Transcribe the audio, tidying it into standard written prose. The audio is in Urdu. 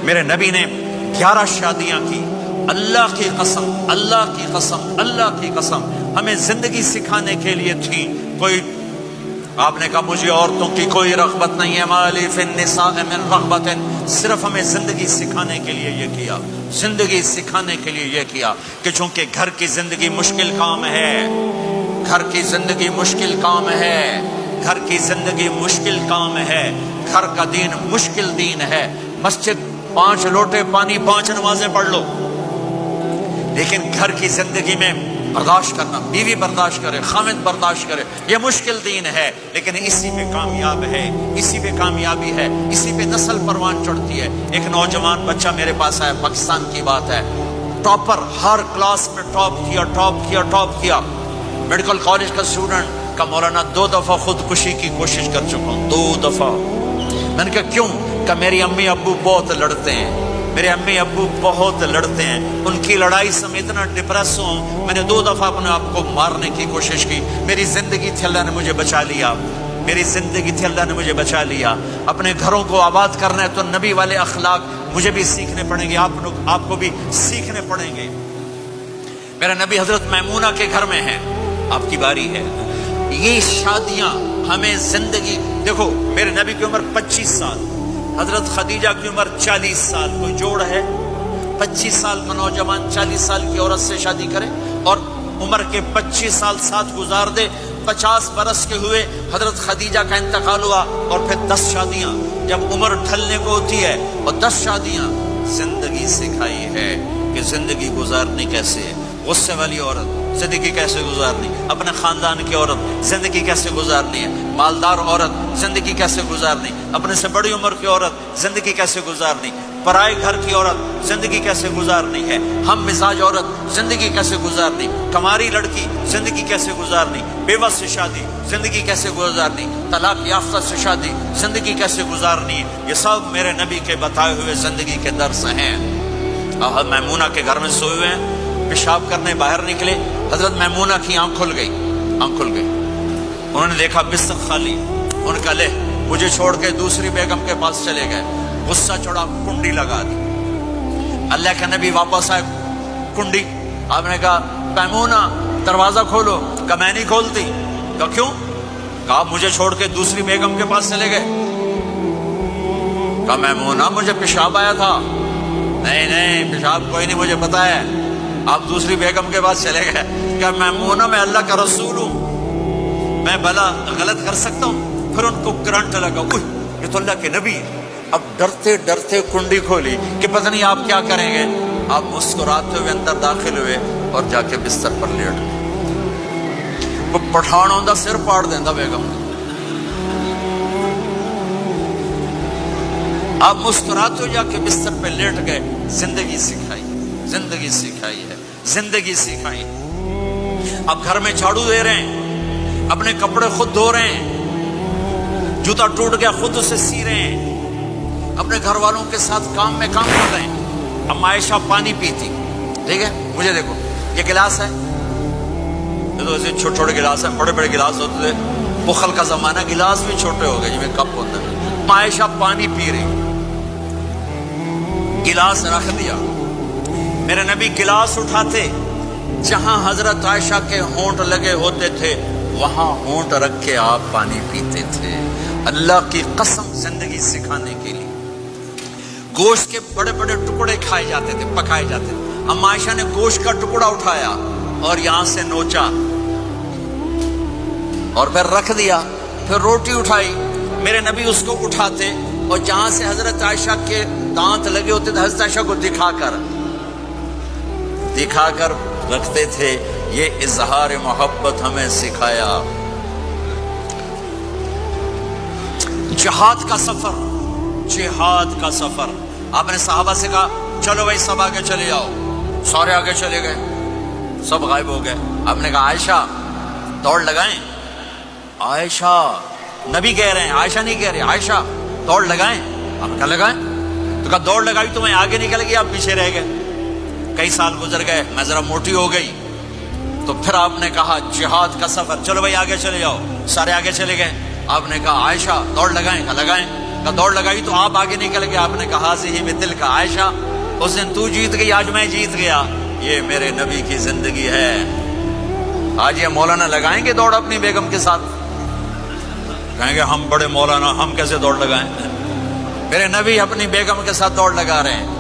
میرے نبی نے 11 شادیاں کی. اللہ کی قسم، اللہ کی قسم، اللہ کی قسم ہمیں زندگی سکھانے کے لیے تھی. کوئی آپ نے کہا مجھے عورتوں کی کوئی رغبت نہیں ہے، مالی فی النساء من رغبت، صرف ہمیں زندگی سکھانے کے لیے یہ کیا، زندگی سکھانے کے لیے یہ کیا کہ چونکہ گھر کی زندگی مشکل کام ہے، گھر کی زندگی مشکل کام ہے، گھر کی زندگی مشکل کام ہے، گھر کا دین مشکل دین ہے. مسجد 5 لوٹے پانی 5 نمازیں پڑھ لو، لیکن گھر کی زندگی میں برداشت کرنا، بیوی برداشت کرے، خامد برداشت کرے، یہ مشکل دین ہے. لیکن اسی پہ کامیاب ہے، اسی پہ کامیابی ہے، اسی پہ نسل پروان چڑھتی ہے. ایک نوجوان بچہ میرے پاس آیا، پاکستان کی بات ہے، ٹاپر، ہر کلاس میں ٹاپ کیا، ٹاپ کیا، ٹاپ کیا. میڈیکل کالج کا اسٹوڈنٹ کا مولانا 2 دفعہ خودکشی کی کوشش کر چکا ہوں، 2 دفعہ. میں نے کہا کیوں؟ کہ میری امی ابو بہت لڑتے ہیں، میرے امی ابو بہت لڑتے ہیں، ان کی لڑائی سے میں اتنا ڈپریس ہوں، میں نے 2 دفعہ اپنے آپ کو مارنے کی کوشش کی. میری زندگی تھی اللہ نے مجھے بچا لیا، میری زندگی تھی اللہ نے مجھے بچا لیا. اپنے گھروں کو آباد کرنا ہے تو نبی والے اخلاق مجھے بھی سیکھنے پڑیں گے، آپ کو بھی سیکھنے پڑیں گے. میرا نبی حضرت میمونہ کے گھر میں ہے، آپ کی باری ہے. یہ شادیاں ہمیں زندگی، دیکھو میرے نبی کی عمر 25 سال، حضرت خدیجہ کی عمر 40 سال. کوئی جوڑ ہے 25 سال کا نوجوان 40 سال کی عورت سے شادی کرے اور عمر کے 25 سال ساتھ گزار دے. 50 برس کے ہوئے حضرت خدیجہ کا انتقال ہوا اور پھر 10 شادیاں جب عمر ڈھلنے کو ہوتی ہے اور 10 شادیاں. زندگی سکھائی ہے کہ زندگی گزارنی کیسے ہے. غصے والی عورت زندگی کیسے گزارنی، اپنے خاندان کی عورت زندگی کیسے گزارنی ہے، مالدار عورت زندگی کیسے گزارنی، اپنے سے بڑی عمر کی عورت زندگی کیسے گزارنی، پرائے گھر کی عورت زندگی کیسے گزارنی ہے، ہم مزاج عورت زندگی کیسے گزارنی، کماری لڑکی زندگی کیسے گزارنی، بیوہ سے شادی زندگی کیسے گزارنی، طلاق یافتہ سے شادی زندگی کیسے گزارنی. یہ سب میرے نبی کے بتائے ہوئے زندگی کے درس ہیں. میمونہ کے گھر میں سوئے ہوئے ہیں، پیشاب کرنے باہر نکلے، حضرت میمونہ کی آنکھ کھل گئی، آنکھ کھل گئی. انہوں نے دیکھا بستر خالی، ان کا لے مجھے چھوڑ کے دوسری بیگم کے پاس چلے گئے. غصہ چڑھا، کنڈی لگا دی. اللہ کے نبی واپس آئے، کنڈی. آپ نے کہا میمونہ دروازہ کھولو. کہا میں نہیں کھولتی. کہا کیوں؟ کہا مجھے چھوڑ کے دوسری بیگم کے پاس چلے گئے. کہا میمونہ مجھے پیشاب آیا تھا. نہیں پیشاب کوئی نہیں، مجھے پتا ہے، آپ دوسری بیگم کے پاس چلے گئے. کہ میمونہ میں اللہ کا رسول ہوں، میں بھلا غلط کر سکتا ہوں؟ پھر ان کو کرنٹ لگا، یہ تو اللہ کے نبی. اب ڈرتے ڈرتے کنڈی کھولی کہ پتہ نہیں آپ کیا کریں گے. آپ مسکراتے ہوئے اندر داخل ہوئے اور جا کے بستر پر لیٹ گئے. وہ پٹھان ہوندہ سر پاڑ دیندہ بیگم. آپ مسکراتے ہوئے جا کے بستر پہ لیٹ گئے. زندگی سکھائی، زندگی سکھائی ہے، زندگی سکھائی. اب گھر میں جھاڑو دے رہے ہیں، اپنے کپڑے خود دھو رہے ہیں، جوتا ٹوٹ گیا خود اسے سی رہے ہیں، اپنے گھر والوں کے ساتھ کام میں کام کر رہے ہیں. اب عائشہ پانی پیتی، ٹھیک ہے، مجھے دیکھو یہ گلاس ہے، یہ تو ایسے چھوٹے چھوٹے گلاس ہیں، بڑے بڑے گلاس ہوتے تھے بخل کا زمانہ، گلاس بھی چھوٹے ہو گئے جی میں کپ ہوتا ہے. عائشہ پانی پی رہی، گلاس رکھ دیا. میرے نبی گلاس اٹھاتے، جہاں حضرت عائشہ کے ہونٹ لگے ہوتے تھے وہاں ہونٹ رکھ کے آپ پانی پیتے تھے. اللہ کی قسم زندگی سکھانے کے لیے. گوشت کے بڑے بڑے ٹکڑے کھائے جاتے تھے، پکائے جاتے تھے. ام عائشہ نے گوشت کا ٹکڑا اٹھایا اور یہاں سے نوچا اور پھر رکھ دیا. پھر روٹی اٹھائی، میرے نبی اس کو اٹھاتے اور جہاں سے حضرت عائشہ کے دانت لگے ہوتے تھے حضرت عائشہ کو دکھا کر رکھتے تھے. یہ اظہار محبت ہمیں سکھایا. جہاد کا سفر، جہاد کا سفر. آپ نے صحابہ سے کہا چلو بھائی سب آگے چلے جاؤ. سارے آگے چلے گئے، سب غائب ہو گئے. آپ نے کہا عائشہ دوڑ لگائیں. عائشہ، نبی کہہ رہے ہیں، عائشہ نہیں کہہ رہے، عائشہ دوڑ لگائیں. آپ نے کہا لگائیں. تو کہا دوڑ لگائی تو میں آگے نکل گئی، آپ پیچھے رہ گئے. کئی سال گزر گئے، میں ذرا موٹی ہو گئی. تو پھر آپ نے کہا جہاد کا سفر، چلو بھائی آگے چلے جاؤ. سارے آگے چلے گئے. آپ نے کہا عائشہ دوڑ لگائیں. کہا لگائیں. کا دوڑ لگائی تو آپ آگے نکل گئے. آپ نے کہا ہی میں دل کا عائشہ اس دن تو جیت گئی، آج میں جیت گیا. یہ میرے نبی کی زندگی ہے. آج یہ مولانا لگائیں گے دوڑ اپنی بیگم کے ساتھ؟ کہیں گے ہم بڑے مولانا، ہم کیسے دوڑ لگائیں؟ میرے نبی اپنی بیگم کے ساتھ دوڑ لگا رہے ہیں.